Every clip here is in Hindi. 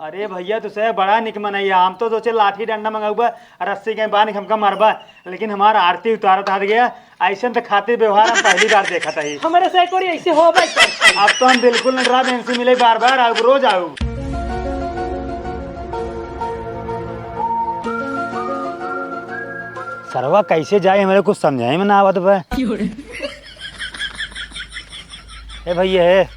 अरे भैया तुझसे बड़ा निकमन है। हम तो सोचे लाठी डंडा मंगाऊबा रस्सी के बांध हमका मारबा, लेकिन हमारा आरती उतारत हाथ गया। ऐसे तो खातिर व्यवहार हम पहली बार देखा था। हमारे से कोई ऐसे हो भाई। अब तो हम बिल्कुल नटरा बेंसी मिले बार बार अब रोज आऊ। सरवा कैसे जाए हमारे कुछ समझाए में ना आवत बा। ए भैया है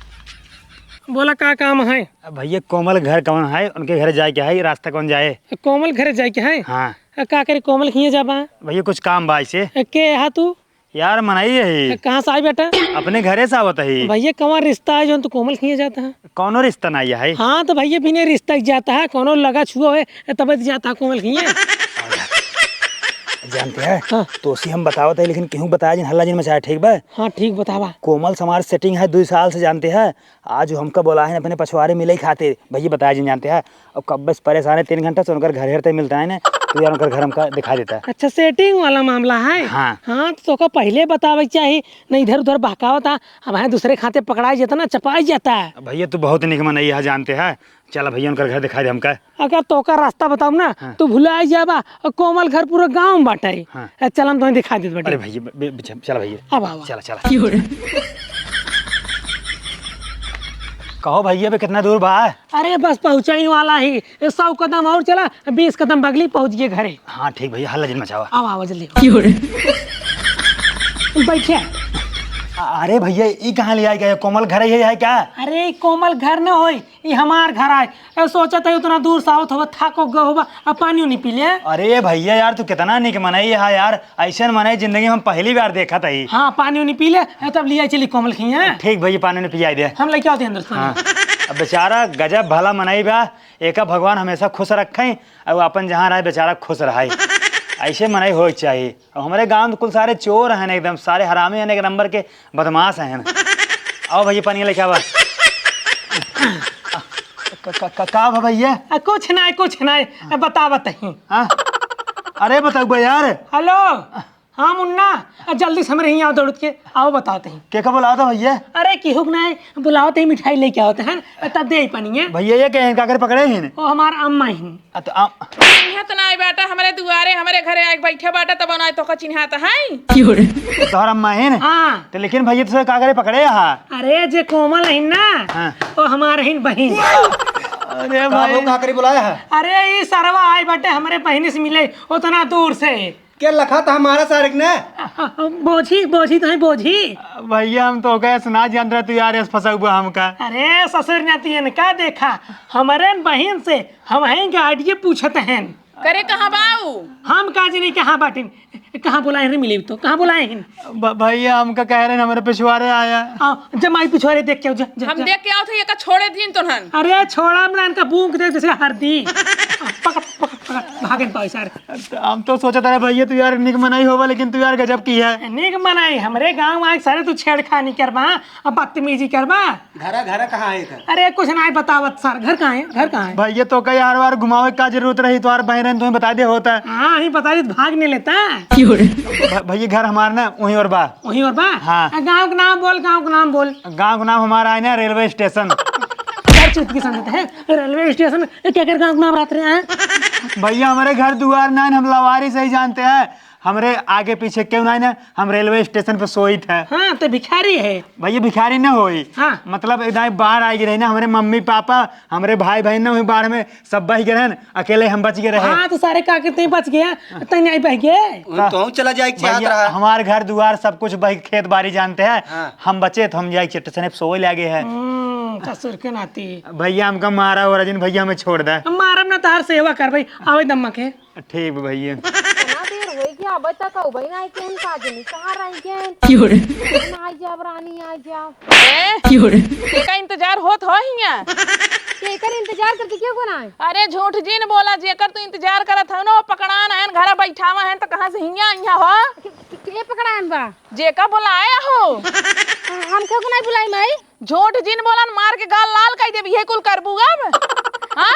बोला का काम है? भैया कोमल घर कौन है, उनके घर जाए क्या है, रास्ता कौन जाए? कोमल घरे जाए के है? हाँ का करे कोमल खिए जाबा? भैया कुछ काम बा से। के हा तू? यार मनाई है। कहाँ से आई बेटा? अपने घरे से आवत है। भैया कौन रिश्ता है जो तू कोमल खिए जाता है? कौनो रिश्ता नहीं है। हाँ तो भैया बिना रिश्ता जाता है, कौनो लगा छुआ है तब जाता है कोमल खिए। जानते हैं हाँ। तो उसी हम बतावत है, लेकिन क्यों बताया जिन हल्ला जिन मचाया। ठीक बा? हाँ ठीक बतावा। कोमल से हमारी सेटिंग है 2 साल से, जानते हैं। आज हमका बोला है अपने पछवारे मिले खाते। भैया बताया जिन जानते हैं। अब कब बस परेशान है 3 घंटा से उनका घर हेरते मिलता है ना, तो यार उनका घर हमका दिखा देता है। अच्छा सेटिंग वाला मामला है। हाँ। हाँ तो का पहले बतावे चाहिए, नहीं इधर उधर बहकावता। अब है दूसरे खाते पकड़ाई जाता ना, चपाई जाता है। भैया तू बहुत निकमन है, जानते हैं। चल भैया उनका घर दिखा दे हमका। अगर तो का रास्ता बताऊ ना। हाँ। तू भुला जाबा। कोमल घर पूरा गाँव में बाटे। हाँ। चल हम तुम्हें दिखा देते अरे बाटे। भैया चल भैया अब आवा। चला चला। कहो भैया बे कितना दूर बा? अरे बस पहुंचाई वाला ही, 100 कदम और चला, 20 कदम बगली पहुंच गए घरे। हाँ ठीक भैया हल्ला जिन मचावा। अब आवा जल्दी बैठे। अरे भैया ये कहाँ ले आए गए? कोमल घर यही है क्या? अरे कोमल घर न होई, ये हमार घर आए। सोचा था उतना दूर साउथ होगा, थाको गो होगा, अब पानी नहीं पी ले। अरे भैया यार तू कितना निक मनाई है यार। ऐसा मनाई जिंदगी में हम पहली बार देखा था ही। हाँ पानी नहीं पी ले तब लिया चली कोमल खिया। ठीक भैया पानी ने पिया दे। हम लेके आते अंदर से। हाँ अब बेचारा गजब भला मनाई बा। एक भगवान हमेशा खुश रखे और अपन जहाँ रहे बेचारा खुश रहे। ऐसे मनाई हो चाहिए। और हमारे गांव में कुल सारे चोर हैं, एकदम सारे हरामी हैं, एक नंबर के बदमाश हैं। आओ भैया पानी लेके आवा। का भैया? कुछ नहीं बता बताही। हाँ अरे बताओ यार। हेलो हाँ मुन्ना, जल्दी से हमारे यहाँ आओ दौड़ के आओ बताते हैं। क्या बुलाओ था भैया? अरे की हुक नहीं बुलाओते ही मिठाई लेके आओते हैं तब दे पानी है। भैया ये क्या काकर पकड़े हैं? वो हमार अम्मा ही। चिन्हत नहीं बाटा, हमारे दुआरे हमारे घरे आके बैठे बाटा तब ना तो का चिन्हत है। तोहर अम्मा है? हाँ तो लेकिन भैया तुझे काकर पकड़े यहाँ? अरे जे कोमल है ना। हाँ। वो हमारे ही बहन। अरे भाई काकर बुलाया है? अरे ये सरवा आए बटे हमारे बहन से मिले उतना दूर से। क्या लखा था हमारा सारिक ने? बोझी तो है बोझी। भैया हम तो गए सुना जान रहे तू यार फंसा हुआ हमका। अरे ससुर नाती का देखा हमारे बहन से हम हैं गाड़िए पूछते हैं। करे कहाँ बाऊ? हम काज नहीं कहाँ बाटिन, कहाँ बुलाए रे मिली तो कहाँ बुलाए हैं? भैया हमका कह रहे हैं हमारे पिछवाड़े आया। जमाई पिछवाड़े देख के हम देख के आओ थे, ये का छोड़े दिन तो हन। अरे छोड़ा मैं इनका बूंक दे जैसे हरदी। पकड़ भागन पैसा। हम तो सोचा था भैया तू यार निक मनाई होगा, लेकिन तू यार गजब की है। निक मनाई हमारे गाँव आए सारे तू छेड़खानी करवा अब बदतमीजी करवा। घर कहाँ है? अरे कुछ नहीं बतावत सर। घर कहाँ है? घर कहाँ है? भैया तो कई हर बार घुमावे का जरूरत रही तो यार बहन तुम्हें बता दे होता है। हाँ ही बता दी भाग नहीं लेता। भैया घर हमारा ना वहीं और बा। वहीं और बा? हाँ। गाँव का नाम बोल, गाँव का नाम बोल। गाँव का नाम हमारा है ना रेलवे स्टेशन। चुटकी समझते हैं रेलवे स्टेशन क्या कर गाँव का नाम रख रहे हैं? भैया हमारे घर दुआर ना हम लवारी से ही जानते हैं। हमारे आगे पीछे क्यों ना ना हम रेलवे स्टेशन पे सोई थे। हाँ तो भिखारी है भैया भिखारी न होई। हाँ। मतलब इधर बाढ़ आई रही ना, हमारे मम्मी पापा हमारे भाई बहन ना हुई बाढ़ में सब बह गए हैं, अकेले हम बच गए रहे। हाँ तो सारे काके ते बच गया ते नहीं बह गए। तो चला जाए हमारे घर दुआर सब कुछ बह खेत बाड़ी जानते हैं। हाँ। हम बचे तो हम जाए स्टेशन पे सोए लगे हैं। ससुर के नाती भैया हमका मारा और रजन भैया हमें छोड़ दे। मारम ना तार सेवा कर भाई आवे दम्मा के। ठीक भैया क्या बता का भाई ना के हम काज नहीं कहां रही के ना आई जा रानी आई जा ए का इंतजार होत हो हिया। के कर इंतजार करके क्यों कोना है? अरे झूठ जिन बोला, जेकर तू इंतजार करत हो ना पकड़ान है घर बैठावा है तो कहां से हिया हिया हो? के पकड़ान बा? जेका बुलाया हो। हम क्यों नहीं बुलाई मई? झूठ जिन बोलन मार के गाल लाल कर देबी है कुल करबू अब। हां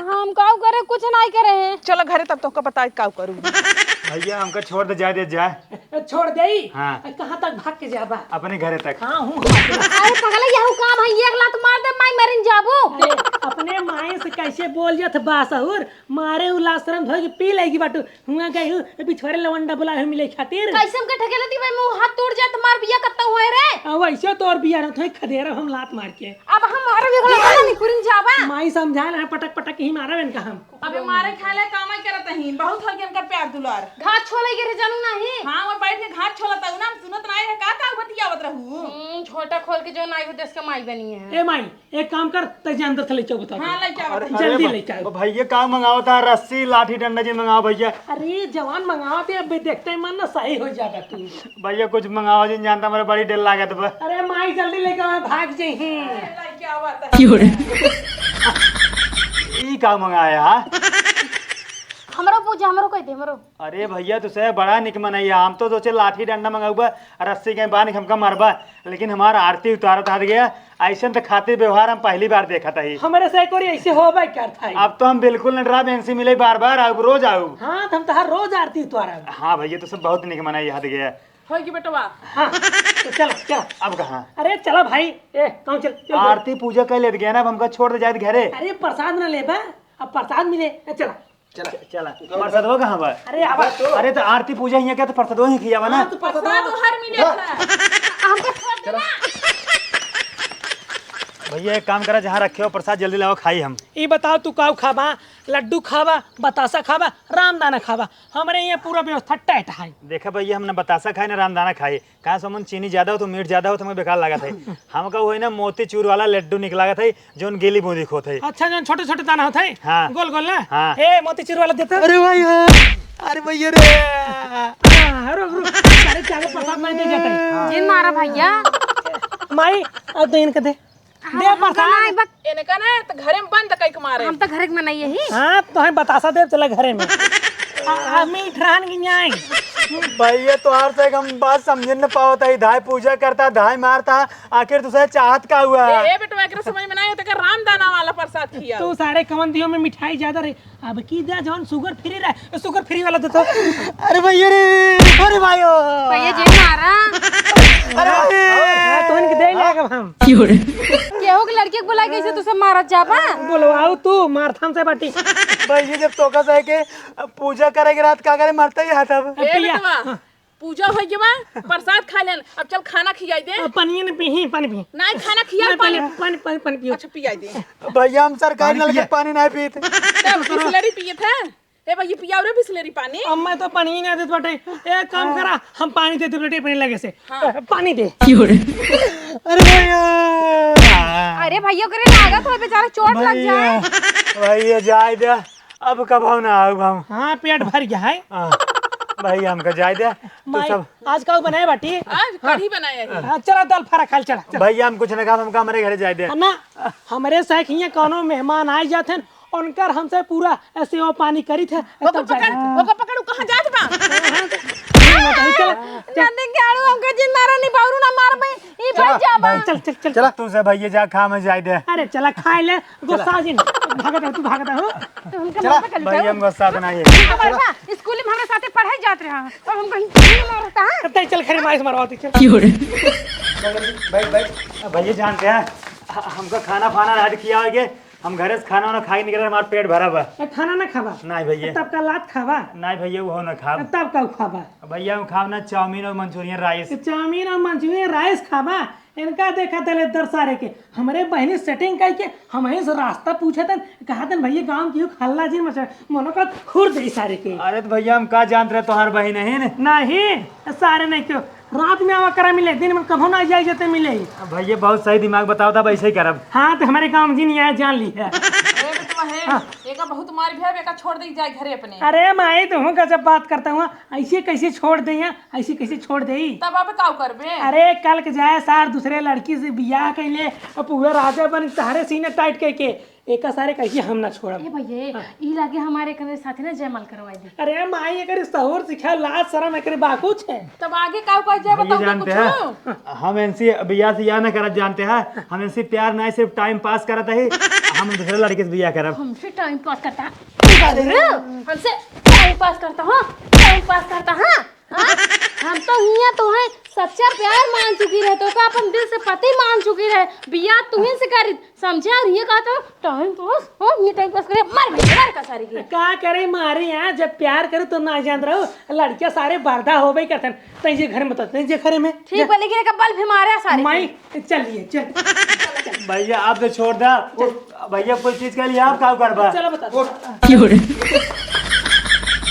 हम काऊ करे कुछ नहीं करे हैं। चलो घरे तब तो का बता काऊ करू। भैया हमका छोड़ दे जाए। छोड़ दे। हाँ। कहाँ तक भाग के जाबा? अपने घरे तक। हाँ हूँ। अरे पगला यहू काम है, एक लात मार दे मैं मरिन जाबू। अपने माई से कैसे बोल जात बासहुर मारे उलासरम धो के पी लेगी बाटू हुआ गई हूं पिछवाड़े लवंडा बुला है मिले खातिर कैसे हमके ठकेलती भाई मुंह हाथ टूट जात मार बिया करता हुआ रे। अब ऐसे तोर बिया न थोई खदेरा हम लात मार के अब हमारे भी गला नहीं कुरिन जावा। माई समझा ना पटक पटक ही मारा इनका हम अबे मारे खाले कामई करत ही बहुत हर के प्यार दुलार घाट छोले के रे जानू नहीं। हां वो बैठ के घाट छोलता हूं ना सुनत नहीं है का बतियावत रहू। छोटा खोल के जो नाई हो देश का माई बनी है। ए माई एक काम कर तजे अंदर से ले चो बता हां ले क्या जल्दी ले चल भैया का मंगाओ था रस्सी लाठी डंडा जी मंगाओ भैया। अरे जवान मंगावते अब देखते ही मन ना सही हो जाएगा तू। भैया कुछ मंगाओ जी जानता मेरे बड़ी डर लागत बा। अरे माई जल्दी लेके आ भाग जही ले क्या बात है ई का मंगाया हा? हमरो पूजा हमरो कह दे हमरो। अरे भैया तुझसे बड़ा निक मनैया हम तो सोचे लाठी डंडा मंगाऊबा रस्सी के बान हमका मरबा लेकिन हमारा आरती उतारत हाथ गया ऐसे तो खातिर व्यवहार हम पहली बार देखा था ही। हमारे से कोई ऐसे हो भाई क्या था अब तो हम बिल्कुल न डरा बेंसी मिले बार बार अब रोज आऊ। हाँ तो हम तो हर रोज आरती उतारा। हाँ भैया तो सब बहुत निक मनाई हाथ गया। होगी बेटवा। हाँ तो चलो चलो अब कहाँ अरे चलो भाई ए कौन चल चल आरती पूजा कर लेत गया ना अब हमका छोड़ दे जाए घरे। अरे प्रसाद न लेबा अब प्रसाद मिले चला चला प्रसाद हो कहाँ बा? अरे आवा तो अरे तो आरती पूजा ही क्या तो प्रसाद ही खियावा ना। तो प्रसाद हर मिले हमको छोड़ देना। भैया एक काम करा जहाँ रखे हो प्रसाद जल्दी लाओ खाई हम। ये बताओ तू काऊ खाबा लड्डू खाबा बतासा खाबा रामदाना खाबा हमारे यहाँ पूरा व्यवस्था टाइट है। देखा भैया हमने बतासा खाए ना रामदाना खाए कहाँ समन चीनी ज्यादा हो तो मीठ ज्यादा हो तो हमें बेकार लगा था। हमका वही ना मोती चूर वाला लड्डू निकला था जो गेली बूंदी खो थे। अच्छा जो छोटे छोटे दाना होते हैं हाँ। गोल गोल ना हाँ। ए मोतीचूर वाला देते अरे भाई अरे भैया रे रुक रुक अरे चाहे प्रसाद नहीं दे जाते जिन मारा भैया माई अब तो इनके दे दे प्रसाद एने का ना तो घरे में बंद कई के मारे हम तो घर में नहीं यही। हाँ तो हम बतासा दे चला घरे में मीठ रहन की जाए भैया तो हर से हम बात समझ न पाओ था धाय पूजा करता धाय मारता आखिर तुझे चाहत का हुआ। ए बेटवा एकरा समझ में नहीं होता कि रामदाना वाला प्रसाद खिया। तो सारे कमंदियों में मिठाई ज्यादा रही अब की दे जौन शुगर फ्री रहे शुगर फ्री वाला देता। अरे भैया रे अरे भाई भैया जिन मारा तो इनके दे लेगा हम केहू के लड़के को बुला के ऐसे तुसे मारा जाबा। बोलवाओ तू मारथन से बाटी भैया जब तोका से के पूजा करेगे रात का करे मरता ही हाथ अब। ए बेटवा पूजा हो गई बा प्रसाद खा लेन अब चल खाना खियाई दे। पानी ने पी पानी पी नहीं खाना खिया पानी पानी पानी पानी पियो। अच्छा पियाई दे। भैया हम सरकारी नल के पानी नहीं पीते। बिस्लरी पिए थे ए भैया पियाओ रे बिस्लरी पानी। अब मैं तो पानी ही नहीं देते बाटे एक काम करा हम पानी देते बेटे अपने लगे से पानी दे। अरे भैया अरे भैया करे लागत हो बेचारा चोट लग जाए। भैया जाए दे अब कब हम ना आऊ हम। हाँ पेट भर गया है भैया हमका जाए दे तू माई सब। आज का बनाए बाटी आज कढ़ी बनाया है। हाँ, चला दाल फरा खाल चला भैया हम कुछ न काम हमका हमारे घरे जाए दे। ना हमारे साथ यहाँ कोनो मेहमान आए जाते हैं उनकर हमसे पूरा ऐसे वो पानी करी थे ओको पकड़ कहां जात बा। नंदन के आड़ू हमके जिन मारा नहीं बावरू ना मार भाई ई भाई जाबा। चल चल चल चला तू से भैया जा खा में जाए दे। अरे चला खाए ले गुस्सा जिन भागता तू भागता हो तो हमके चला मार कर भैया हम गुस्सा बनाइए। स्कूल में हमारे साथे पढ़ाई जात रहा और हम कहीं नहीं मारता है। तब चल खरी माइस मरवाती चल भैया जानते हैं हमको खाना फाना रात किया होगे हम घरे से खाना वाना खाई निकले हमारा पेट भरा बा। खाना ना खावा नहीं भैया तब का लात खावा नहीं भैया वो ना खाब। तब का खावा भैया हम खाव ना चाउमीन और मंचूरियन राइस। चाउमीन और मंचूरियन राइस खावा इनका देखा तले दरसारे के हमारे बहनी सेटिंग करके हमें से रास्ता पूछे थे कहा था भैया गांव की खल्ला जी मनो का खुर दे सारे के। अरे तो भैया हम का जानते रहे तुम्हार बहन है नहीं सारे नहीं क्यों रात में आवा करा मिले दिन में कभो ना जाए जाते मिले। भैया बहुत सही दिमाग बताओ था वैसे ही करब। हाँ तो हमारे गाँव जी ने जान ली है। ए बेटवा है एका बहुत मार भी है एका छोड़ दे जाए घरे अपने। अरे माई तो हूँ जब बात करता हूँ ऐसे कैसे छोड़ दे ऐसे कैसे छोड़ दे। तब अब का करबे। अरे कल के जाए सार दूसरे लड़की से बियाह कैले अब पूरा राजा बन सारे सीने टाइट करके एक सारे कैसे हम ना छोड़ा। ए भैया ई लागे हमारे कने साथे ना जयमाल करवाई दे। अरे माई अगर सहूर सिखा लाज शर्म एक बाकुच है तब आगे का कह जाए भैया बताओ जानते कुछ। हैं हम इनसे बियाह से या ना करत जानते हैं हम इनसे प्यार नहीं सिर्फ टाइम पास करत है हम दूसरे लड़के से बियाह करब। हमसे टाइम पास करता हमसे टाइम पास करता हूँ टाइम पास करता हूँ हम तो हिया तो है सच्चा प्यार मान चुकी रहे तो का अपन दिल से पति मान चुकी रहे बिया तुम्हें से करी समझे और ये कहा तो टाइम पास हो ये टाइम पास करे मर का सारी के का करे मारे यहाँ जब प्यार करे तो ना जान रहो लड़कियां सारे बर्दा हो गई करते तई जे घर में तो तई जे घरे में ठीक है लेकिन का बल भी मारे सारे माई चलिए चल भैया आप तो छोड़ दा भैया कोई चीज के लिए आप का करबा चलो बता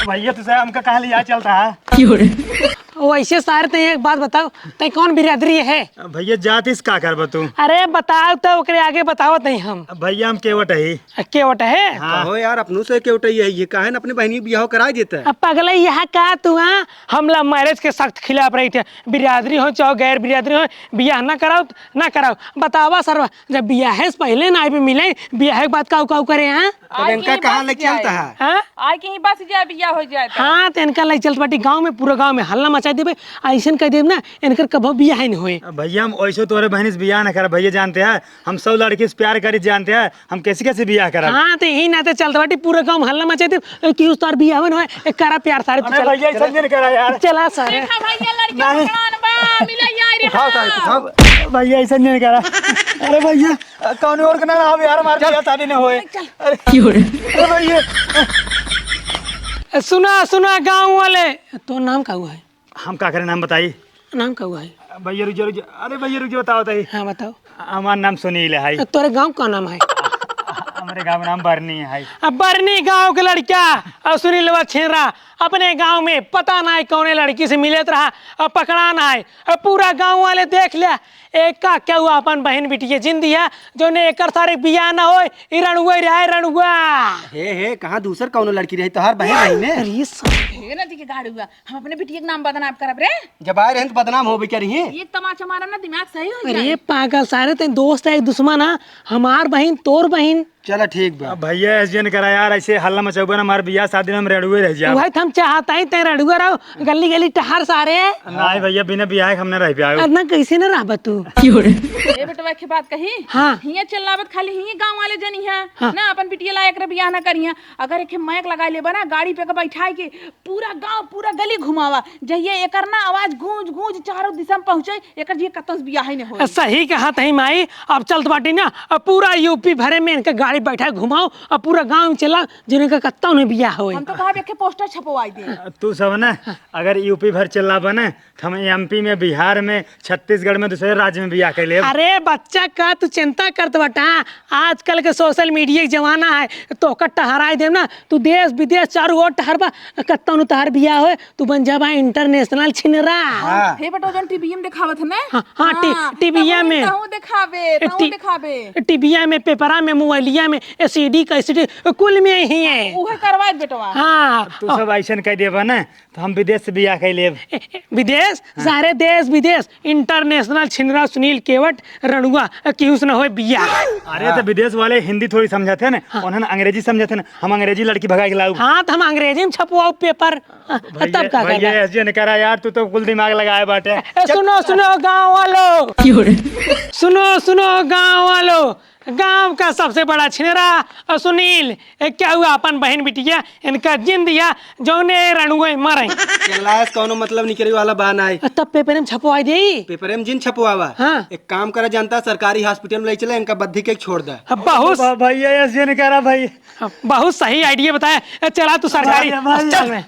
भैया तो हमका कहा लिया चलता है वो ऐसे सारे ते एक बात बताओ तई कौन बिरादरी है भैया जात इस का करबा तू अरे बताओ तो ओकरे आगे बताओ नहीं हम भैया हम केवट है केवट है हो यार अपनों से क्यों उठई है ये काहे न अपनी बहनी बियाह करा देता है अब पगले यहाँ का तू हम लव मैरिज के सख्त खिलाफ रही थे बिरादरी हो चाहे गैर बिरादरी हो बियाह ना कराओ बतावा सर जब बियाह से पहले ना भी मिले बियाह के बाद काऊ काऊ करे हैं तो इनका कहाँ लेके चलता है हाँ आय कहीं बस जाए बिया हो जाए तो। हाँ तो इनका लग चलत बाटी गाँव में पूरा गाँव में हल्ला मचा देवे ऐसा कह देव ना इनकर कभो बियाह नहीं हुए भैया हम ऐसे तोरे बहन से बियाह न कर भैया जानते हैं हम सब लड़की से प्यार करी जानते हैं हम कैसे कैसे बियाह करा हाँ तो यही नाते चलत बाटी पूरा गाँव में हल्ला मचा देव कि उस तार बियाह न हुए करा प्यार सारे तू भैया ऐसा नहीं करा यार चला सारे देखा भैया लड़कियां पकड़ान बा मिला यार रे भैया ऐसा नहीं करा अरे भैया कौन और के ना हम यार हमारे बियाह शादी न होए अरे भैया सुना गाँव वाले तो नाम का हुआ है हम का करें नाम बताई नाम का हुआ है भैया रुक जाओ अरे भैया रुक जाओ बताओ ताई हाँ बताओ हमारा नाम सुनील है तोरे गांव का नाम है हमारे गाँव नाम बरनी है अब बरनी गांव के लड़का और सुनीलवा छेरा अपने गांव में पता ना है कौन लड़की से मिलत रहा और पकड़ाना है और पूरा गांव वाले देख लिया एक का क्या हुआ अपन बहन बिटिया जिंदी है जो ने एक सारे बियाह ना हो रणुआ रहा रणुआ हे कहाँ दूसर कौन लड़की रही तोहार बहन रही ने हे ना दिखे गाड़ी हुआ हम अपने बिटिया के नाम बदनाम करब रे जब आए रहे तो बदनाम हो क्या रही एक तमाचा मारम ना दिमाग सही हो जाए अरे पागल सारे ते दोस्त है एक दुश्मन है हमार बहन तोर बहन चलो ठीक बा भैया ऐसे करा यार ऐसे हल्ला मचौबा ना हमारे बियाह शादी में हम रेडुए रह जाए वही हम चाहता ही ते रणुआ रहो गली गली टहार सारे नहीं भैया बिना बियाह के हम न रह पाए ना कैसे ना रहा तू ए बेटवा के बात कही हाँ। हिया चलावत खाली हिया गांव वाले जनी है ना अपन बिटिया लायक रे बियाह ना करिया अगर एक मैक लगा ले बना गाड़ी पे के बैठाई के पूरा गांव पूरा गली घुमावा जहिए एकर ना आवाज गूंज गूंज चारों दिशा में पहुंचे एकर जी कतौ से बियाह ही नहीं हो सही कहा तही माई अब चलत बाटी ना अब पूरा यूपी भरे में इनका गाड़ी बैठा घुमाओ और पूरा गांव में चला जिनका कत्ता ने बियाह होए हम तो कहा के पोस्टर छपवाई दे तू सब ना अगर यूपी भर चला बने तो हम एमपी में बिहार में छत्तीसगढ़ में दूसरे राज्य में बियाह कर ले अरे बच्चा का तू चिंता करत बटा आजकल के सोशल मीडिया के जमाना है तो का टहराई देव ना तू देश विदेश चारों ओर टहरबा कत्ता नु तहर बियाह होए तू बन जाबा इंटरनेशनल छिनरा हे बेटा जन टीवी में दिखावत है ना हाँ, टीवीया में दिखावे टीवीया में पेपरा में मोबाइलिया में सीडी कैसेट कुल में ही है उहे करवाए बेटवा हाँ तू सब ऐसा कह देबा ना तो हम विदेश से बियाह कर लेब विदेश सारे देश विदेश इंटरनेशनल छिनरा सुनील केवट रणुआ क्यूस न हो बिया अरे तो विदेश वाले हिंदी थोड़ी समझाते हैं ना उन्होंने अंग्रेजी समझाते हैं हम अंग्रेजी लड़की भगा के लाऊ हाँ तो हम अंग्रेजी में छपवाओ पेपर तब का भैया ऐसे नहीं करा यार तू तो कुल दिमाग लगाए बाटे सुनो गाँव वालों सुनो गाँव वालों गांव का सबसे बड़ा छिनरा सुनील क्या हुआ अपन बहन बिटिया इनका जिन दिया जौने रणुए मरे चलास कोनो मतलब निकले वाला बहाना है तब पेपर में छपवाई दे पेपर में जिन छपवावा हाँ। एक काम करा जानता सरकारी हॉस्पिटल में ले चले इनका बद्धी के छोड़ दे बहुत भैया ऐसे नहीं करा भाई बहुत सही आइडिया बताया चला तू सरकारी भाई, चल में